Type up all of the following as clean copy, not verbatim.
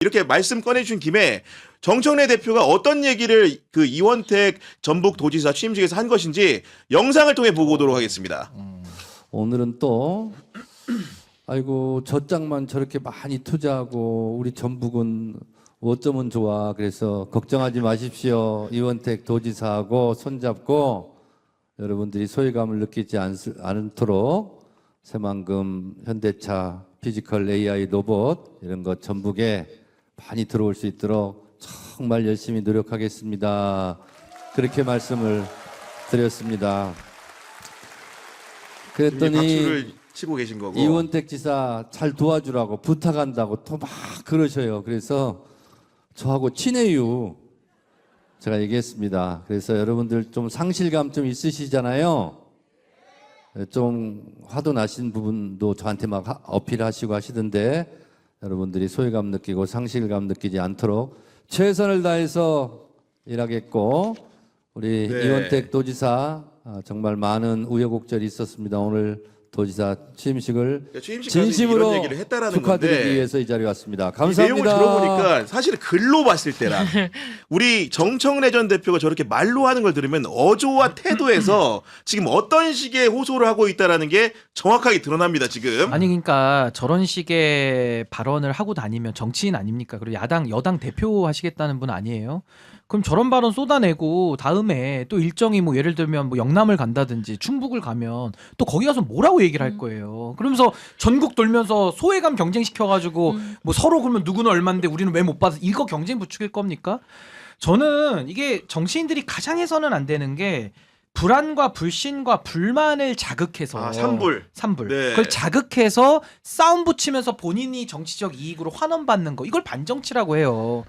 이렇게 말씀 꺼내주신 김에 정청래 대표가 어떤 얘기를 그 이원택 전북도지사 취임식에서 한 것인지 영상을 통해 보고 오도록 하겠습니다. 오늘은 또 아이고 젖장만 저렇게 많이 투자하고 우리 전북은 어쩌면 좋아. 그래서 걱정하지 마십시오. 이원택 도지사하고 손잡고 여러분들이 소외감을 느끼지 않도록 새만금, 현대차, 피지컬 AI 로봇 이런 것 전북에 많이 들어올 수 있도록 정말 열심히 노력하겠습니다. 그렇게 말씀을 드렸습니다. 그랬더니 박수를 치고 계신 거고. 이원택 지사 잘 도와주라고 부탁한다고 또 막 그러셔요. 그래서 저하고 친해요. 제가 얘기했습니다. 그래서 여러분들 좀 상실감 좀 있으시잖아요. 좀 화도 나신 부분도 저한테 막 어필하시고 하시던데 여러분들이 소외감 느끼고 상실감 느끼지 않도록 최선을 다해서 일하겠고 우리 네. 이원택 도지사 정말 많은 우여곡절이 있었습니다. 오늘 도지사 취임식을 취임식 가서 진심으로 이런 얘기를 했다라는 축하드리기 건데 위해서 이 자리에 왔습니다. 이 감사합니다. 내용을 들어보니까 사실 글로 봤을 때랑 우리 정청래 전 대표가 저렇게 말로 하는 걸 들으면 어조와 태도에서 지금 어떤 식의 호소를 하고 있다라는 게 정확하게 드러납니다. 지금. 아니 그러니까 저런 식의 발언을 하고 다니면 정치인 아닙니까? 그리고 여당 대표 하시겠다는 분 아니에요? 그럼 저런 발언 쏟아내고 다음에 또 일정이 뭐 예를 들면 뭐 영남을 간다든지 충북을 가면 또 거기 가서 뭐라고 얘기를 할 거예요. 그러면서 전국 돌면서 소외감 경쟁시켜가지고 뭐 서로 그러면 누구는 얼마인데 우리는 왜 못 받아 이거 경쟁 부추길 겁니까? 저는 이게 정치인들이 가장 해서는 안 되는 게 불안과 불신과 불만을 자극해서 산불. 네. 그걸 자극해서 싸움 붙이면서 본인이 정치적 이익으로 환원받는 거 이걸 반정치라고 해요.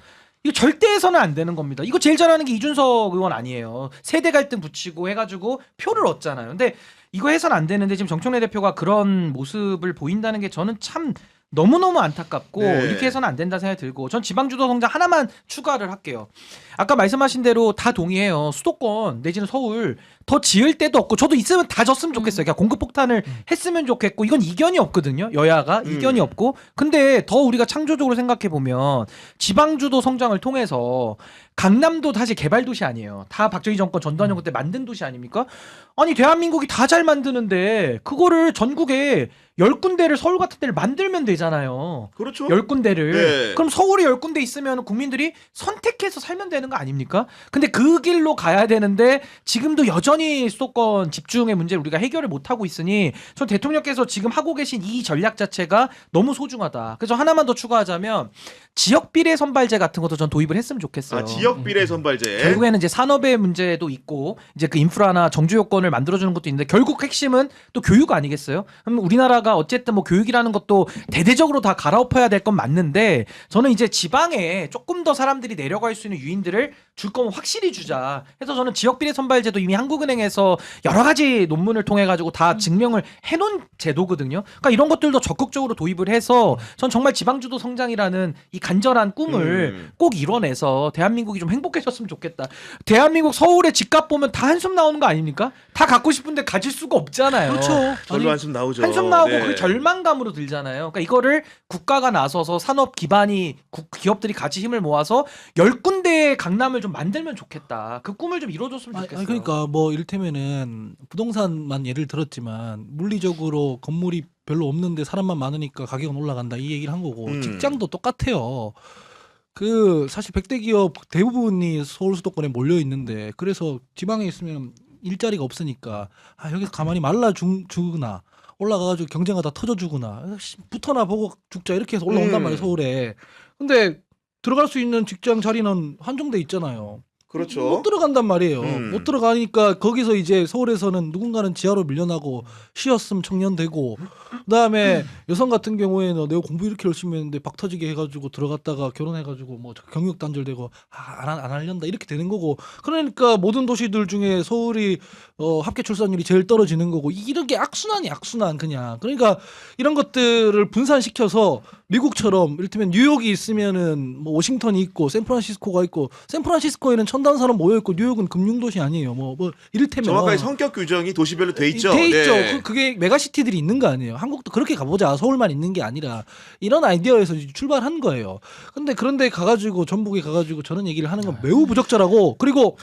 이거 절대 해서는 안 되는 겁니다. 이거 제일 잘하는 게 이준석 의원 아니에요. 세대 갈등 붙이고 해가지고 표를 얻잖아요. 근데 이거 해서는 안 되는데 지금 정청래 대표가 그런 모습을 보인다는 게 저는 참 너무너무 안타깝고 네. 이렇게 해서는 안 된다 생각이 들고 전 지방주도 성장 하나만 추가를 할게요. 아까 말씀하신 대로 다 동의해요. 수도권 내지는 서울 더 지을 데도 없고 저도 있으면 다 졌으면 좋겠어요. 그러니까 공급폭탄을 했으면 좋겠고 이건 이견이 없거든요. 여야가 이견이 없고 근데 더 우리가 창조적으로 생각해보면 지방주도 성장을 통해서 강남도 사실 개발도시 아니에요. 다 박정희 정권 전두환 정권 때 만든 도시 아닙니까? 아니 대한민국이 다 잘 만드는데 그거를 전국에 10군데를 서울 같은 데를 만들면 되잖아요. 그렇죠. 10군데를. 네. 그럼 서울이 10군데 있으면 국민들이 선택해서 살면 되는 거 아닙니까? 근데 그 길로 가야 되는데 지금도 여전히 수도권 집중의 문제를 우리가 해결을 못하고 있으니 전 대통령께서 지금 하고 계신 이 전략 자체가 너무 소중하다. 그래서 하나만 더 추가하자면 지역 비례 선발제 같은 것도 전 도입을 했으면 좋겠어요. 지역 비례 선발제. 결국에는 이제 산업의 문제도 있고 이제 그 인프라나 정주 요건을 만들어주는 것도 있는데 결국 핵심은 또 교육 아니겠어요? 그럼 우리나라가 어쨌든 뭐 교육이라는 것도 대대적으로 다 갈아엎어야 될 건 맞는데 저는 이제 지방에 조금 더 사람들이 내려갈 수 있는 유인들을 줄 거면 확실히 주자. 해서 저는 지역 비례 선발제도 이미 한국은행에서 여러 가지 논문을 통해 가지고 다 증명을 해놓은 제도거든요. 그러니까 이런 것들도 적극적으로 도입을 해서 전 정말 지방주도 성장이라는 이 간절한 꿈을 꼭 이뤄내서 대한민국이 좀 행복해졌으면 좋겠다. 대한민국 서울의 집값 보면 다 한숨 나오는 거 아닙니까? 다 갖고 싶은데 가질 수가 없잖아요. 그렇죠. 절로 한숨 나오죠. 한숨 나오고 네. 그 절망감으로 들잖아요. 그러니까 이거를 국가가 나서서 산업 기반이 기업들이 같이 힘을 모아서 10군데의 강남을 좀 만들면 좋겠다. 그 꿈을 좀 이뤄줬으면 좋겠어요. 그러니까 뭐 이를테면은 부동산만 예를 들었지만 물리적으로 건물이 별로 없는데 사람만 많으니까 가격은 올라간다 이 얘기를 한 거고 직장도 똑같아요. 그 사실 100대 기업 대부분이 서울 수도권에 몰려 있는데 그래서 지방에 있으면 일자리가 없으니까 여기서 가만히 말라 죽으나 올라가가지고 경쟁하다 터져주구나 붙어나 보고 죽자 이렇게 해서 올라온단 말이에요 서울에. 근데 들어갈 수 있는 직장 자리는 한정돼 있잖아요. 그렇죠. 못 들어간단 말이에요. 못 들어가니까 거기서 이제 서울에서는 누군가는 지하로 밀려나고 쉬었음 청년 되고 그다음에 여성 같은 경우에는 내가 공부 이렇게 열심히 했는데 박 터지게 해가지고 들어갔다가 결혼해가지고 뭐 경력 단절되고 안 하련다 이렇게 되는 거고 그러니까 모든 도시들 중에 서울이 합계 출산율이 제일 떨어지는 거고 이런 게 악순환이 악순환 그냥 그러니까 이런 것들을 분산시켜서 미국처럼 이를테면 뉴욕이 있으면은 뭐 워싱턴이 있고 샌프란시스코가 있고 샌프란시스코에는 첨단 산업 모여 있고 뉴욕은 금융 도시 아니에요. 뭐 이를테면 정확하게 성격 규정이 도시별로 돼 있죠. 돼 있죠. 네. 그게 메가시티들이 있는 거 아니에요. 한국도 그렇게 가보자. 서울만 있는 게 아니라 이런 아이디어에서 출발한 거예요. 근데 그런데 가가지고 전북에 가가지고 저런 얘기를 하는 건 매우 부적절하고 그리고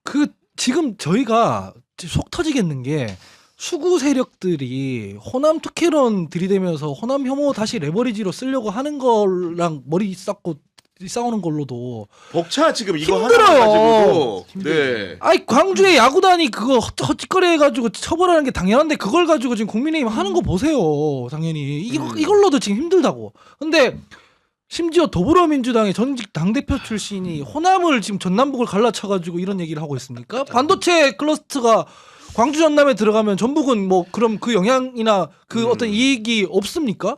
그 지금 저희가 속 터지겠는 게 수구 세력들이 호남 특혜론 들이대면서 호남 혐오 다시 레버리지로 쓰려고 하는 거랑 머리 쌓고 싸우는 걸로도 벅차 지금 이거 힘들어요. 하나 가지고도. 네. 아이 광주의 야구단이 그거 헛짓거리 해가지고 처벌하는 게 당연한데 그걸 가지고 지금 국민의힘 하는 거 보세요. 당연히 이걸로도 지금 힘들다고. 근데 심지어 더불어민주당의 전직 당대표 출신이 호남을 지금 전남북을 갈라쳐가지고 이런 얘기를 하고 있습니까? 반도체 클러스터가 광주 전남에 들어가면 전북은 뭐 그럼 그 영향이나 그 어떤 이익이 없습니까?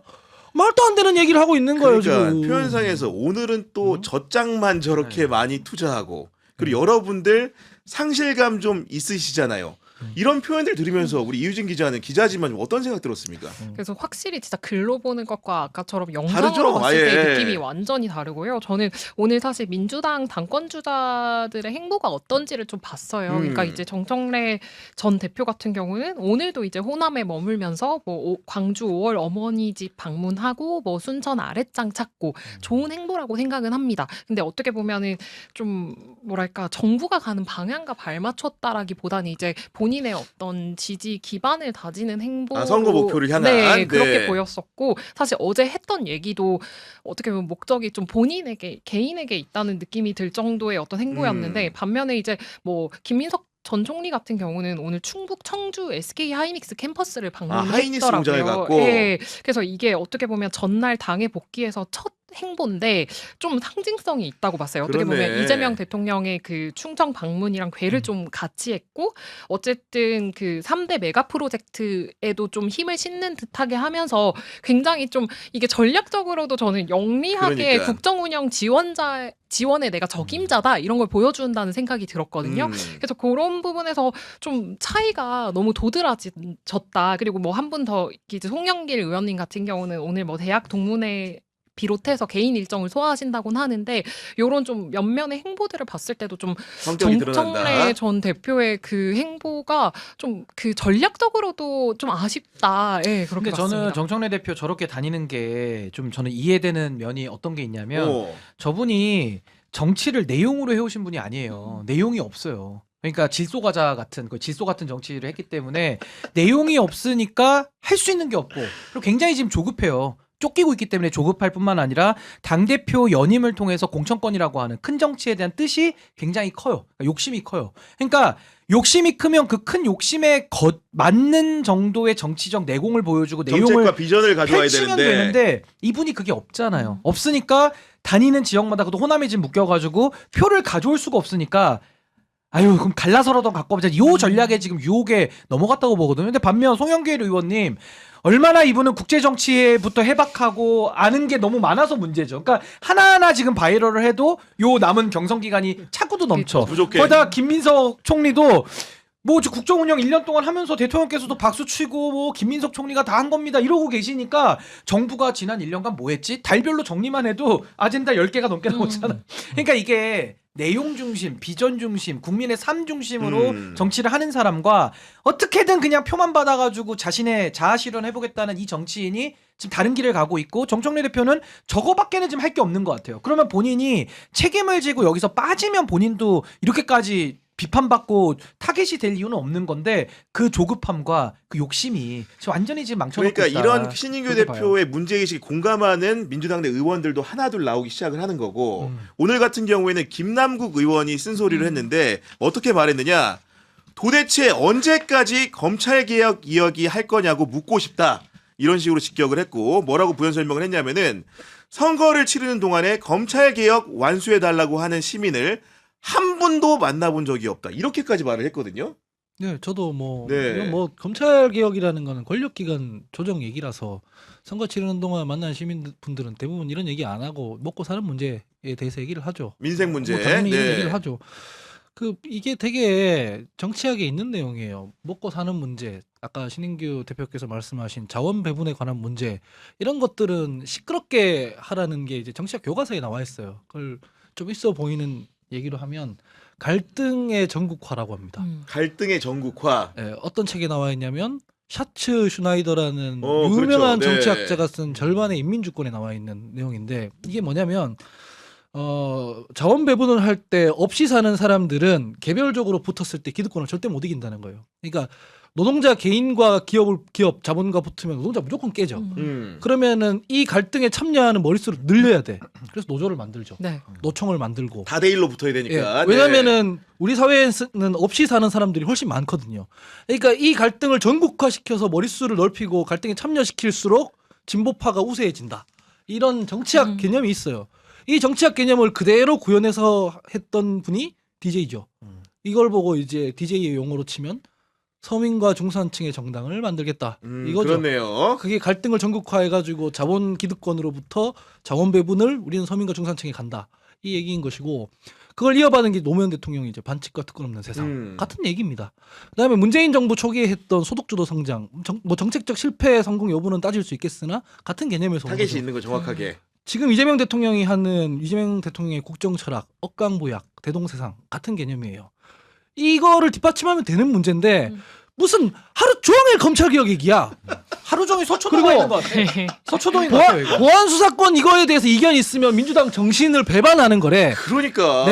말도 안 되는 얘기를 하고 있는 거예요 그러니까 지금. 표현상에서 오늘은 또 젖장만 저렇게 많이 투자하고 그리고 여러분들 상실감 좀 있으시잖아요. 이런 표현들 들으면서 우리 이유진 기자는 기자지만 어떤 생각 들었습니까? 그래서 확실히 진짜 글로 보는 것과 아까처럼 영상으로 다르죠? 봤을 때 아예. 느낌이 완전히 다르고요. 저는 오늘 사실 민주당 당권주자들의 행보가 어떤지를 좀 봤어요. 그러니까 이제 정청래 전 대표 같은 경우는 오늘도 이제 호남에 머물면서 뭐 광주 5월 어머니 집 방문하고 뭐 순천 아랫장 찾고 좋은 행보라고 생각은 합니다. 근데 어떻게 보면은 좀 뭐랄까 정부가 가는 방향과 발맞췄다라기보다는 이제 본인의 어떤 지지 기반을 다지는 행보, 선거 목표를 향한. 네, 그렇게 네. 보였었고 사실 어제 했던 얘기도 어떻게 보면 목적이 좀 본인에게 개인에게 있다는 느낌이 들 정도의 어떤 행보였는데 반면에 이제 뭐 김민석 전 총리 같은 경우는 오늘 충북 청주 SK 하이닉스 캠퍼스를 하이닉스 공장을 방문했더라고요. 갔고. 예, 그래서 이게 어떻게 보면 전날 당에 복귀해서 첫 행보인데 좀 상징성이 있다고 봤어요. 어떻게 그러네. 보면 이재명 대통령의 그 충청 방문이랑 궤를 좀 같이 했고 어쨌든 그 3대 메가 프로젝트에도 좀 힘을 싣는 듯하게 하면서 굉장히 좀 이게 전략적으로도 저는 영리하게 그러니까. 국정 운영 지원에 내가 적임자다 이런 걸 보여준다는 생각이 들었거든요. 그래서 그런 부분에서 좀 차이가 너무 도드라졌다. 그리고 뭐 한 분 더 이제 송영길 의원님 같은 경우는 오늘 뭐 대학 동문회 비롯해서 개인 일정을 소화하신다고는 하는데 이런 좀 옆면의 행보들을 봤을 때도 좀 성격이 정청래 드러난다. 전 대표의 그 행보가 좀 그 전략적으로도 좀 아쉽다. 예, 그렇게 근데 봤습니다. 저는 정청래 대표 저렇게 다니는 게 좀 저는 이해되는 면이 어떤 게 있냐면 오. 저분이 정치를 내용으로 해오신 분이 아니에요. 내용이 없어요. 그러니까 질소 과자 같은 그 질소 같은 정치를 했기 때문에 내용이 없으니까 할 수 있는 게 없고 그리고 굉장히 지금 조급해요. 쫓기고 있기 때문에 조급할 뿐만 아니라 당대표 연임을 통해서 공천권이라고 하는 큰 정치에 대한 뜻이 굉장히 커요. 그러니까 욕심이 커요. 그러니까 욕심이 크면 그 큰 욕심에 맞는 정도의 정치적 내공을 보여주고 내용을 정책과 비전을 가져와야 펼치면 되는데. 되는데 이분이 그게 없잖아요. 없으니까 다니는 지역마다 그도 호남에 지금 묶여가지고 표를 가져올 수가 없으니까 아유 그럼 갈라서라도 갖고 오자. 요 전략에 지금 유혹에 넘어갔다고 보거든요. 근데 반면 송영길 의원님 얼마나 이분은 국제 정치에부터 해박하고 아는 게 너무 많아서 문제죠. 그러니까 하나하나 지금 바이럴을 해도 요 남은 경선 기간이 차고도 넘쳐. 부족해. 거기다 김민석 총리도 뭐 국정 운영 1년 동안 하면서 대통령께서도 박수 치고 뭐 김민석 총리가 다 한 겁니다 이러고 계시니까 정부가 지난 1년간 뭐 했지? 달별로 정리만 해도 아젠다 10개가 넘게 나오잖아. 그러니까 이게 내용 중심, 비전 중심, 국민의 삶 중심으로 정치를 하는 사람과 어떻게든 그냥 표만 받아가지고 자신의 자아 실현해보겠다는 이 정치인이 지금 다른 길을 가고 있고 정청래 대표는 저거밖에는 지금 할 게 없는 것 같아요. 그러면 본인이 책임을 지고 여기서 빠지면 본인도 이렇게까지 비판받고 타겟이 될 이유는 없는 건데 그 조급함과 그 욕심이 지금 완전히 지금 망쳐놓고 그러니까 있다. 이런 신인규 그렇게 봐요. 대표의 문제의식에 공감하는 민주당 내 의원들도 하나둘 나오기 시작을 하는 거고 오늘 같은 경우에는 김남국 의원이 쓴소리를 했는데 어떻게 말했느냐. 도대체 언제까지 검찰개혁 이야기 할 거냐고 묻고 싶다. 이런 식으로 직격을 했고 뭐라고 부연 설명을 했냐면은 선거를 치르는 동안에 검찰개혁 완수해달라고 하는 시민을 한 분도 만나본 적이 없다. 이렇게까지 말을 했거든요. 네, 저도 뭐, 네. 이건 뭐 검찰 개혁이라는 거는 권력기관 조정 얘기라서 선거 치르는 동안 만난 시민분들은 대부분 이런 얘기 안 하고 먹고 사는 문제에 대해서 얘기를 하죠. 민생 문제. 뭐 당연히 이런 네. 얘기를 하죠. 이게 되게 정치학에 있는 내용이에요. 먹고 사는 문제, 아까 신인규 대표께서 말씀하신 자원 배분에 관한 문제, 이런 것들은 시끄럽게 하라는 게 이제 정치학 교과서에 나와 있어요. 그걸 좀 있어 보이는 얘기로 하면 갈등의 전국화라고 합니다. 갈등의 전국화. 예, 어떤 책에 나와 있냐면 샤츠 슈나이더라는 그렇죠. 유명한 네. 정치학자가 쓴 절반의 인민주권에 나와 있는 내용인데, 이게 뭐냐면 자원 배분을 할 때 없이 사는 사람들은 개별적으로 붙었을 때 기득권을 절대 못 이긴다는 거예요. 그러니까 노동자 개인과 기업 자본가 붙으면 노동자 무조건 깨져. 그러면은 이 갈등에 참여하는 머릿수를 늘려야 돼. 그래서 노조를 만들죠. 네. 노총을 만들고. 다대일로 붙어야 되니까. 예, 왜냐면은 우리 사회에는 없이 사는 사람들이 훨씬 많거든요. 그러니까 이 갈등을 전국화시켜서 머릿수를 넓히고 갈등에 참여시킬수록 진보파가 우세해진다. 이런 정치학 개념이 있어요. 이 정치학 개념을 그대로 구현해서 했던 분이 DJ죠. 이걸 보고 이제 DJ의 용어로 치면 서민과 중산층의 정당을 만들겠다. 이거죠. 그렇네요. 그게 갈등을 전국화해가지고 자본 기득권으로부터 자원 배분을 우리는 서민과 중산층에 간다. 이 얘기인 것이고, 그걸 이어받은 게 노무현 대통령이 이제 반칙과 특권 없는 세상 같은 얘기입니다. 그다음에 문재인 정부 초기에 했던 소득주도 성장, 뭐 정책적 실패 성공 여부는 따질 수 있겠으나 같은 개념에서 온 타겟이 거죠. 있는 거 정확하게. 지금 이재명 대통령이 하는 이재명 대통령의 국정 철학, 억강부약, 대동세상 같은 개념이에요. 이거를 뒷받침하면 되는 문제인데 무슨 하루 종일 검찰개혁 얘기야. 하루 종일 서초동에 있는 것 같아. 서초동인 것 같아요. 이거. 보안 수사권 이거에 대해서 이견이 있으면 민주당 정신을 배반하는 거래. 그러니까.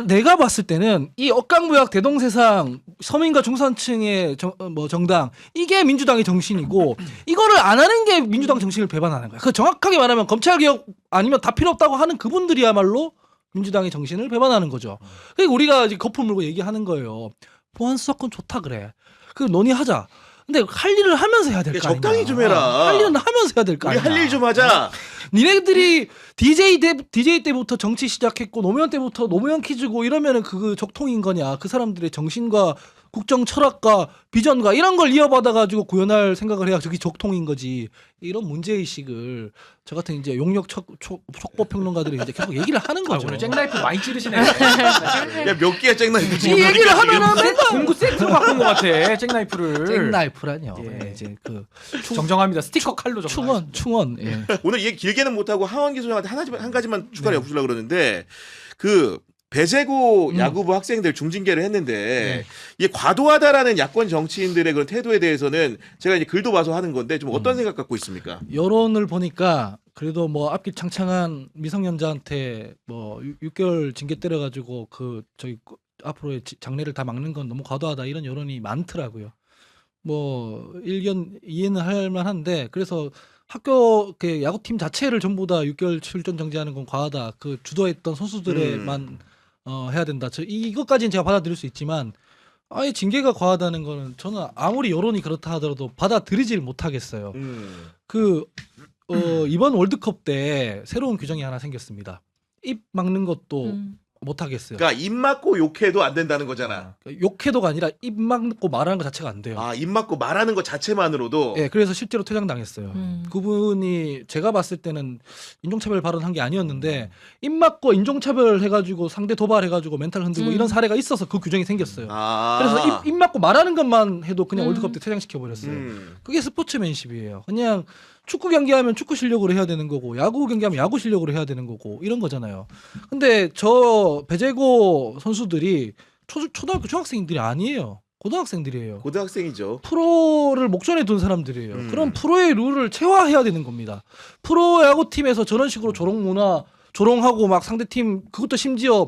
내가 봤을 때는 이 억강부약 대동세상 서민과 중산층의 정당, 이게 민주당의 정신이고 이거를 안 하는 게 민주당 정신을 배반하는 거야. 그 정확하게 말하면 검찰개혁 아니면 다 필요 없다고 하는 그분들이야말로 민주당의 정신을 배반하는 거죠. 그러니까 우리가 이제 거품 물고 얘기하는 거예요. 보안 수사권 좋다 그래. 그 논의하자. 근데 할 일을 하면서 해야 될 거 아니야. 적당히 좀 해라. 할 일은 하면서 해야 될 거 우리 아니야. 할 일 좀 하자. 니네들이 DJ 때부터 정치 시작했고 노무현 때부터 노무현 퀴즈고 이러면은 그 적통인 거냐. 그 사람들의 정신과 국정 철학과 비전과 이런 걸 이어받아가지고 구현할 생각을 해야 저기 적통인 거지. 이런 문제의식을 저 같은 이제 용역 촉법평론가들이 이제 계속 얘기를 하는 아, 거죠. 오늘 잭나이프 많이 찌르시네. 야, 몇 개야 잭나이프 이 지금 얘기를 보니까 지금. 하면 맨날 공구 세트로 바꾼 것 같아. 잭나이프를. 잭나이프라뇨. 예. 이제 그 정정합니다. 스티커 칼로 정정. 충원. 예. 오늘 얘기 길게는 못하고 하원기 소장한테 한 가지만 추가로 엿주려고 그러는데 그 배재고 야구부 학생들 중징계를 했는데 이게 과도하다라는 야권 정치인들의 그런 태도에 대해서는 제가 이제 글도 봐서 하는 건데 좀 어떤 생각 갖고 있습니까? 여론을 보니까 그래도 뭐 앞길 창창한 미성년자한테 뭐 6개월 징계 때려가지고 그 저희 앞으로의 장래를 다 막는 건 너무 과도하다 이런 여론이 많더라고요. 뭐 일견 이해는 할 만한데 그래서 학교 그 야구팀 자체를 전부 다 6개월 출전 정지하는 건 과하다. 그 주도했던 선수들에만 해야 된다. 이것까지는 제가 받아들일 수 있지만 아예 징계가 과하다는 거는 저는 아무리 여론이 그렇다 하더라도 받아들이질 못하겠어요. 이번 월드컵 때 새로운 규정이 하나 생겼습니다. 입 막는 것도 못하겠어요. 그러니까 입 맞고 욕해도 안 된다는 거잖아. 욕해도가 아니라 입 막고 말하는 것 자체가 안 돼요. 아, 입 맞고 말하는 것 자체만으로도. 예, 그래서 실제로 퇴장당했어요. 그분이 제가 봤을 때는 인종차별 발언한 게 아니었는데 입 맞고 인종차별 해가지고 상대 도발해가지고 멘탈 흔들고 이런 사례가 있어서 그 규정이 생겼어요. 그래서 입 맞고 말하는 것만 해도 그냥 월드컵 때 퇴장시켜 버렸어요. 그게 스포츠맨십이에요. 그냥 축구 경기하면 축구 실력으로 해야 되는 거고 야구 경기하면 야구 실력으로 해야 되는 거고 이런 거잖아요. 근데 저 배재고 선수들이 초등학교 중학생들이 아니에요. 고등학생들이에요. 고등학생이죠. 프로를 목전에 둔 사람들이에요. 그럼 프로의 룰을 체화해야 되는 겁니다. 프로 야구팀에서 저런 식으로 조롱 문화, 조롱하고 막 상대팀 그것도 심지어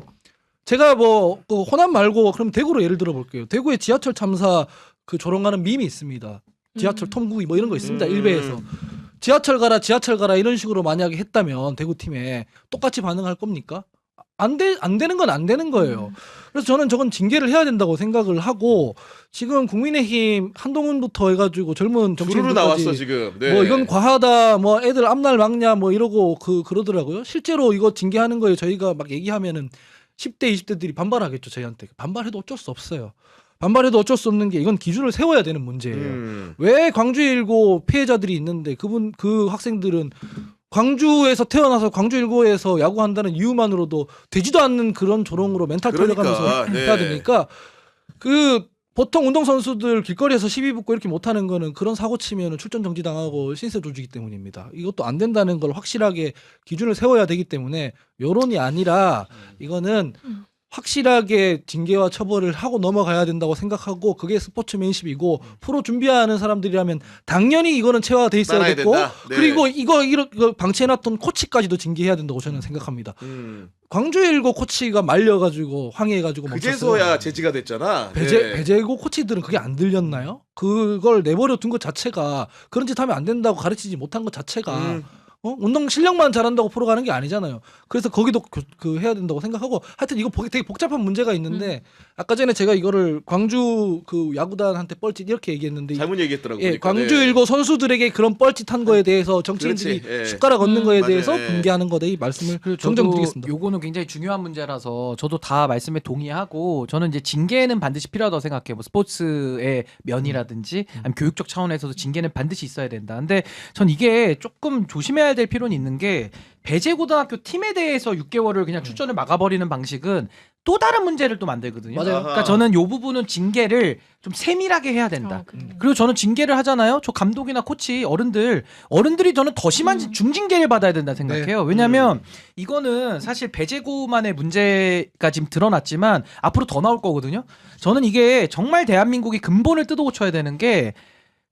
제가 뭐 그 호남 말고 그럼 대구로 예를 들어 볼게요. 대구에 지하철 참사 그 조롱하는 밈이 있습니다. 지하철 톰구기 뭐 이런 거 있습니다. 일베에서. 지하철 가라 이런 식으로 만약에 했다면 대구팀에 똑같이 반응할 겁니까? 안 되는 건 안 되는 거예요. 그래서 저는 저건 징계를 해야 된다고 생각을 하고 지금 국민의힘 한동훈부터 해가지고 젊은 주르르 정치인들까지 나왔어 지금. 네. 뭐 이건 과하다 뭐 애들 앞날 막냐 뭐 이러고 그러더라고요. 실제로 이거 징계하는 거에 저희가 막 얘기하면은 10대 20대들이 반발하겠죠. 저희한테. 반발해도 어쩔 수 없어요. 반발해도 어쩔 수 없는 게 이건 기준을 세워야 되는 문제예요. 왜 광주에 일고 피해자들이 있는데 그 학생들은 광주에서 태어나서 광주 일고에서 야구한다는 이유만으로도 되지도 않는 그런 조롱으로 멘탈 그러니까, 털려가면서 네. 해야 되니까 그 보통 운동선수들 길거리에서 시비 붙고 이렇게 못하는 거는 그런 사고 치면 출전 정지당하고 신세 조지기 때문입니다. 이것도 안 된다는 걸 확실하게 기준을 세워야 되기 때문에 여론이 아니라 이거는 확실하게 징계와 처벌을 하고 넘어가야 된다고 생각하고 그게 스포츠맨십이고 프로 준비하는 사람들이라면 당연히 이거는 체화돼 있어야 따라야 됐고 된다. 네. 그리고 이거 방치해놨던 코치까지도 징계해야 된다고 저는 생각합니다. 광주일고 코치가 말려가지고 항의해가지고 그제서야 제지가 됐잖아. 배제고 코치들은 그게 안 들렸나요? 그걸 내버려 둔 것 자체가 그런 짓 하면 안 된다고 가르치지 못한 것 자체가 운동 실력만 잘한다고 프로 가는 게 아니잖아요. 그래서 거기도 그 해야 된다고 생각하고 하여튼 이거 되게 복잡한 문제가 있는데 아까 전에 제가 이거를 광주 그 야구단한테 뻘짓 이렇게 얘기했는데 잘못 얘기했더라고요. 예, 광주 일고 선수들에게 그런 뻘짓한 거에 대해서 정치인들이 그렇지, 예. 숟가락 얹는 거에 맞아요, 대해서 예. 분개하는 거에 대해 말씀을 그리고 정정드리겠습니다. 요거는 굉장히 중요한 문제라서 저도 다 말씀에 동의하고 저는 이제 징계는 반드시 필요하다고 생각해요. 뭐 스포츠의 면이라든지 아니면 교육적 차원에서도 징계는 반드시 있어야 된다. 근데 전 이게 조금 조심해야 될 필요는 있는 게 배제고등학교 팀에 대해서 6개월을 그냥 출전을 막아버리는 방식은 또 다른 문제를 또 만들거든요. 맞아요. 그러니까 저는 요 부분은 징계를 좀 세밀하게 해야 된다. 그리고 저는 징계를 하잖아요. 저 감독이나 코치 어른들이 저는 더 심한 중징계를 받아야 된다 생각해요. 왜냐하면 이거는 사실 배제고만의 문제가 지금 드러났지만 앞으로 더 나올 거거든요. 저는 이게 정말 대한민국이 근본을 뜯어고쳐야 되는 게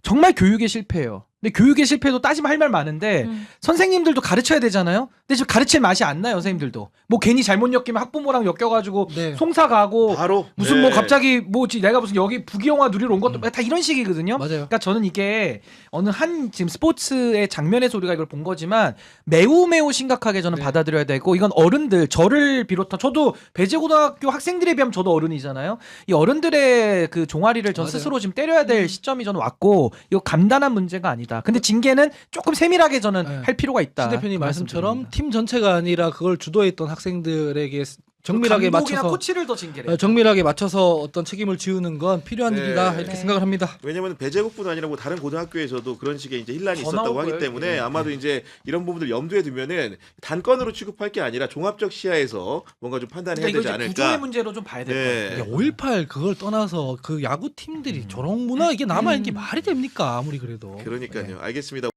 정말 교육의 실패예요. 근데 교육의 실패도 따지면 할 말 많은데 선생님들도 가르쳐야 되잖아요. 근데 지금 가르칠 맛이 안 나요, 선생님들도. 뭐 괜히 잘못 엮이면 학부모랑 엮여가지고 네. 송사 가고 바로 무슨 뭐 갑자기 내가 무슨 여기 부귀영화 누리러 온 것도 다 이런 식이거든요. 맞아요. 그러니까 저는 이게 어느 한 지금 스포츠의 장면에서 우리가 이걸 본 거지만 매우 심각하게 저는 네. 받아들여야 되고 이건 어른들 저를 비롯한 저도 배제고등학교 학생들에 비하면 저도 어른이잖아요. 이 어른들의 그 종아리를 전 맞아요. 스스로 지금 때려야 될 시점이 저는 왔고 이거 간단한 문제가 아니다. 근데 징계는 조금 세밀하게 저는 네. 할 필요가 있다. 신 대표님 말씀처럼 말씀드립니다. 팀 전체가 아니라 그걸 주도했던 학생들에게 정밀하게 감독이나 맞춰서 코치를 더 징계를. 정밀하게 맞춰서 어떤 책임을 지우는 건 필요한 네. 일이다 이렇게 네. 생각을 합니다. 왜냐면 배제국뿐 아니라 뭐 다른 고등학교에서도 그런 식의 이제 혼란이 더 있었다고 나올 하기 거예요, 때문에 이게. 아마도 이제 이런 부분들 염두에 두면은 단건으로 취급할 게 아니라 종합적 시야에서 뭔가 좀 판단해야 그러니까 이거 되지 이제 않을까. 구조의 문제로 좀 봐야 될 네. 것 같아요. 5.18 그걸 떠나서 그 야구 팀들이 저런 문화 이게 남아 있는 게 말이 됩니까? 아무리 그래도. 그러니까요. 알겠습니다.